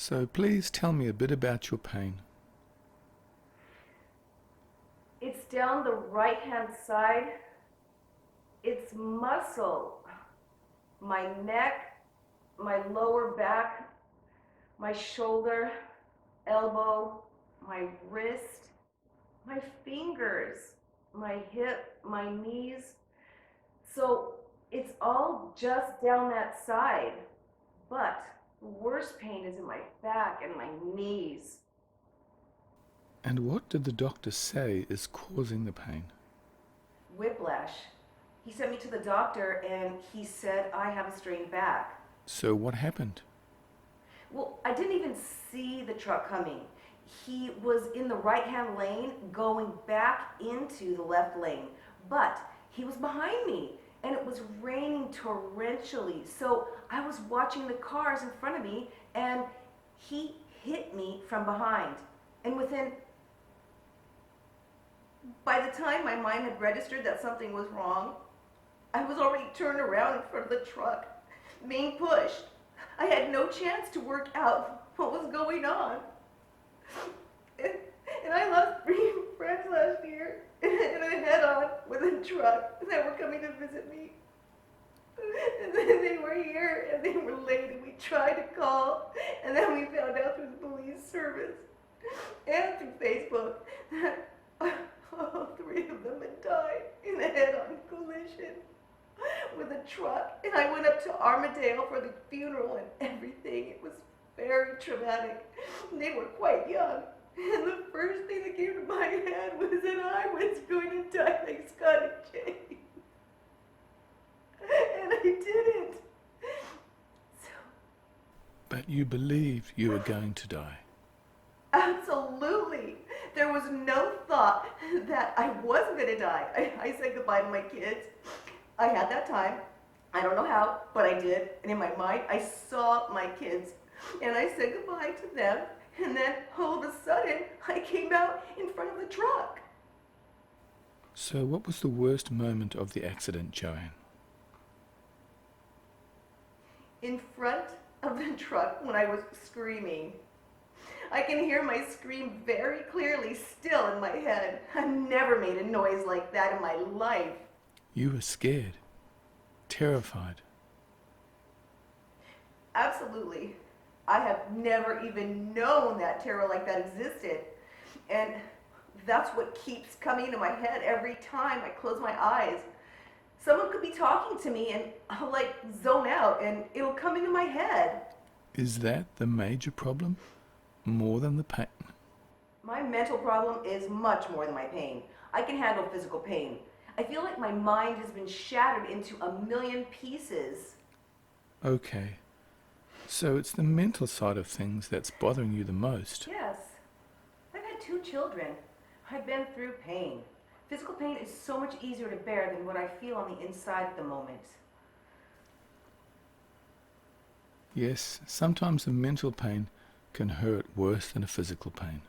So please tell me a bit about your pain. It's down the right hand side. It's muscle. My neck, my lower back, my shoulder, elbow, my wrist, my fingers, my hip, my knees. So it's all just down that side. But the worst pain is in my back and my knees. And what did the doctor say is causing the pain? Whiplash. He sent me to the doctor and he said I have a strained back. So what happened? Well, I didn't even see the truck coming. He was in the right-hand lane going back into the left lane, but he was behind me and it was raining torrentially. So I was watching the cars in front of me and he hit me from behind. And by the time my mind had registered that something was wrong, I was already turned around in front of the truck, being pushed. I had no chance to work out what was going on. And I lost 3 friends last year in a head-on with a truck that were coming to visit me. And then they were here and they were late and we tried to call and then we found out through the police service and through Facebook that all 3 of them had died in a head-on collision with a truck. And I went up to Armadale for the funeral and everything. It was very traumatic. They were quite young. And the first thing that came to my head was that I was going to die like Scotty Jane. And I didn't. So, But you believed you were going to die. absolutely. There was no thought that I wasn't going to die. I said goodbye to my kids. I had that time. I don't know how, but I did. And in my mind, I saw my kids. And I said goodbye to them. And then all of a sudden, I came out in front of the truck. So what was the worst moment of the accident, Joanne? In front of the truck when I was screaming. I can hear my scream very clearly still in my head. I've never made a noise like that in my life. You were scared, terrified. Absolutely. I have never even known that terror like that existed. And that's what keeps coming into my head every time I close my eyes. Someone could be talking to me and I'll like zone out and it'll come into my head. Is that the major problem? More than the pain? My mental problem is much more than my pain. I can handle physical pain. I feel like my mind has been shattered into a million pieces. Okay. So it's the mental side of things that's bothering you the most. Yes. I've had 2 children. I've been through pain. Physical pain is so much easier to bear than what I feel on the inside at the moment. Yes, sometimes the mental pain can hurt worse than a physical pain.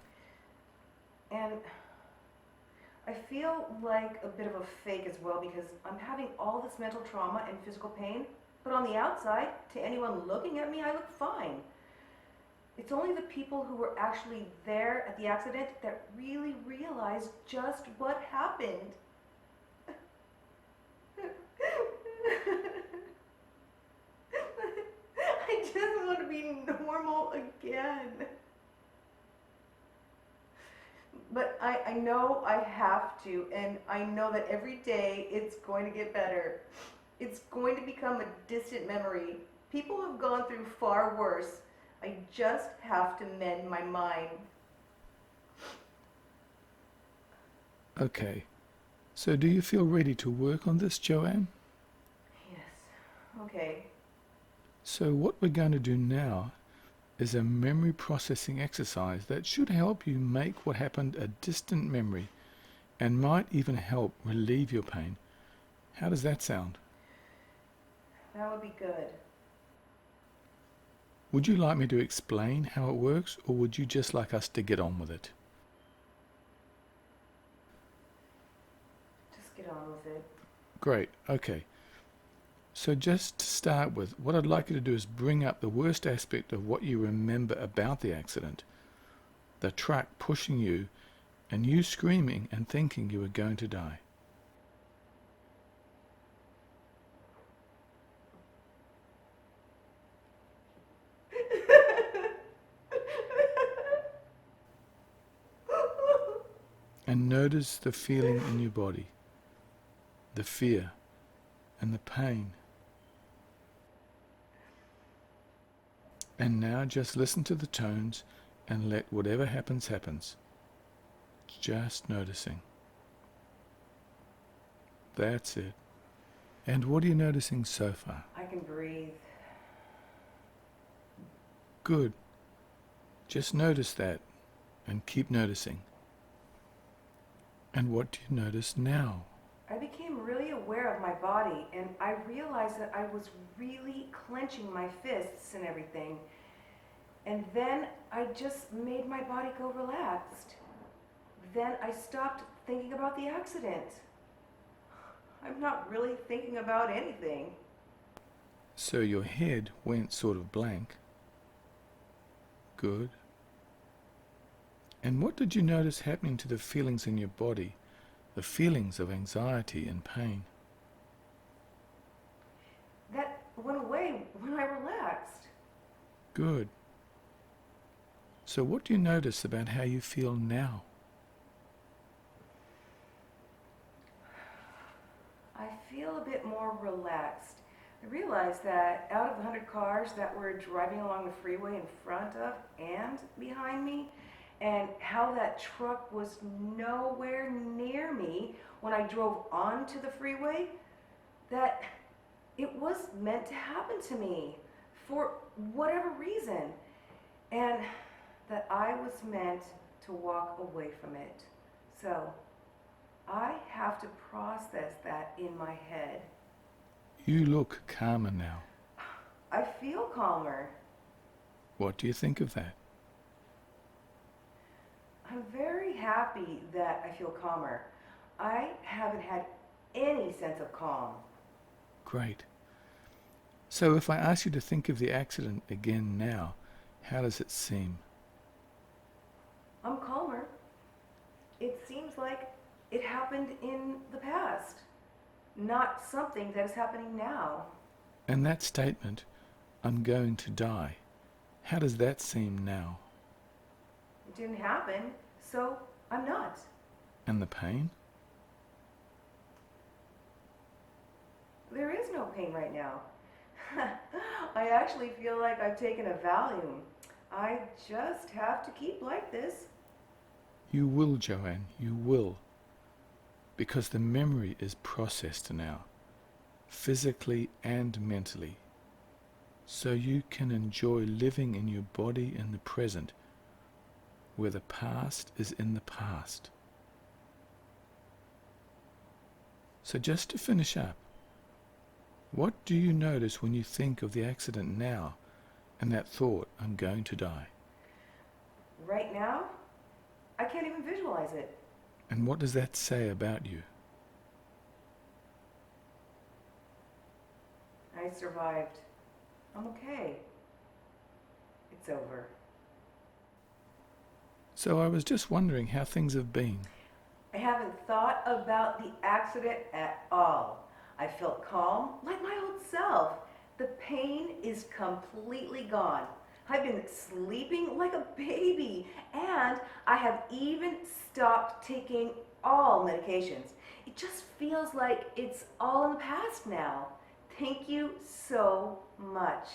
And I feel like a bit of a fake as well because I'm having all this mental trauma and physical pain, but on the outside, to anyone looking at me, I look fine. It's only the people who were actually there at the accident that really realize just what happened. I just want to be normal again. But I know I have to, and I know that every day it's going to get better. It's going to become a distant memory. People have gone through far worse. I just have to mend my mind. Okay. So do you feel ready to work on this, Joanne? Yes, okay. So what we're going to do now is a memory processing exercise that should help you make what happened a distant memory and might even help relieve your pain. How does that sound? That would be good. Would you like me to explain how it works, or would you just like us to get on with it? Just get on with it. Great, okay. So just to start with, what I'd like you to do is bring up the worst aspect of what you remember about the accident. The truck pushing you and you screaming and thinking you were going to die. And notice the feeling in your body, the fear and the pain. And now just listen to the tones and let whatever happens, happens. Just noticing. That's it. And what are you noticing so far? I can breathe. Good. Just notice that and keep noticing. And what do you notice now? I became really aware of my body, and I realized that I was really clenching my fists and everything. And then I just made my body go relaxed. Then I stopped thinking about the accident. I'm not really thinking about anything. So your head went sort of blank. Good. And what did you notice happening to the feelings in your body, the feelings of anxiety and pain? That went away when I relaxed. Good. So what do you notice about how you feel now? I feel a bit more relaxed. I realized that out of the 100 cars that were driving along the freeway in front of and behind me, and how that truck was nowhere near me when I drove onto the freeway, that it was meant to happen to me for whatever reason, and that I was meant to walk away from it. So I have to process that in my head. You look calmer now. I feel calmer. What do you think of that? I'm very happy that I feel calmer. I haven't had any sense of calm. Great. So if I ask you to think of the accident again now, how does it seem? I'm calmer. It seems like it happened in the past, not something that is happening now. And that statement, I'm going to die, how does that seem now? It didn't happen, so I'm not. And the pain? There is no pain right now. I actually feel like I've taken a Valium. I just have to keep like this. You will, Joanne, you will. Because the memory is processed now, physically and mentally. So you can enjoy living in your body in the present, where the past is in the past. So just to finish up, what do you notice when you think of the accident now and that thought, I'm going to die? Right now, I can't even visualize it. And what does that say about you? I survived. I'm okay. It's over. So I was just wondering how things have been. I haven't thought about the accident at all. I felt calm, like my old self. The pain is completely gone. I've been sleeping like a baby, and I have even stopped taking all medications. It just feels like it's all in the past now. Thank you so much.